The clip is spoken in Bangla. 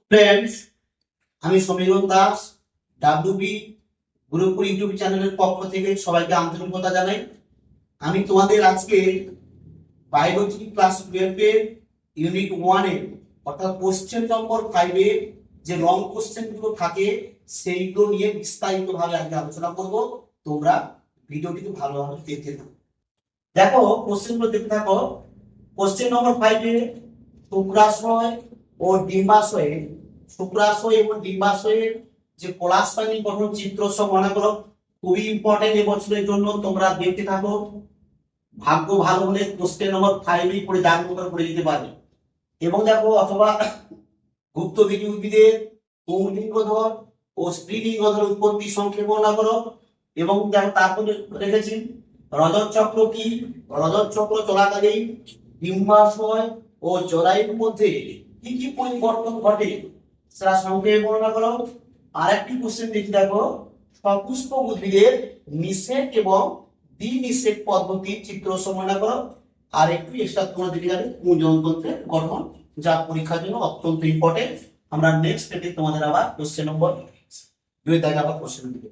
ফ্রেন্ডস, আমি সমীরণ দাস, ডাব্লিউবি গুরুপুর ইউটিউব চ্যানেলের পক্ষ থেকে সবাইকে আন্তরিকতা জানাই। আমি তোমাদের আজকে বায়োলজি ক্লাস 12 এর ইউনিট 1 এর অর্থাৎ কোশ্চেন নম্বর 5 এর যে লং কোশ্চেন গুলো থাকে সেইগুলো নিয়ে বিস্তারিতভাবে আজকে আলোচনা করব। তোমরা ভিডিওটি ভালোভাবে দেখতে থাকো। দেখো কোশ্চেনগুলো দেখতে থাকো। কোশ্চেন নম্বর 5 এ শুক্রাশয় ও ডিম্বাশয়ে, শুক্রাশয় এবং ডিম্বাশয়ের যে কোলাস্টাইনিক গঠন চিত্র সব মনে করো, খুবই ইম্পর্টেন্ট এবছরের জন্য। তোমরা দেখতে থাকো, ভাগ্য ভালো হলে কোশ্চেন নম্বর 5 পড়ে দাগ নম্বর পড়ে দিতে পারবে। এবং দেখো অথবা গুপ্ত বীজ উদ্ভিদের পুংলিঙ্গধর ও স্ত্রীলিঙ্গধর উৎপত্তি সংক্ষেপ বর্ণনা করো। এবং দেখো তারপরে রেখেছি রজত চক্র কি, রজত চক্র চলাকালীন ডিম্বাশয় ও জরায়ুর মধ্যে কি কি পরিবর্তন ঘটে সেটা সংক্ষেপে বর্ণনা করো। আরেকটি কোশ্চেন দেখি, দেখো সপুষ্পক উদ্ভিদের নিষেক এবং দ্বিনিষেক পদ্ধতির চিত্র বর্ণনা করো। আর একটু এক্সট্রা তোমরা দেখে যাবে পুঞ্জনতন্ত্রের গঠন, যা পরীক্ষার জন্য অত্যন্ত ইম্পর্টেন্ট। আমরা নেক্সট পেজে তোমাদের আবার কোশ্চেন নম্বর 2 থেকে আবার কোশ্চেন দিবে।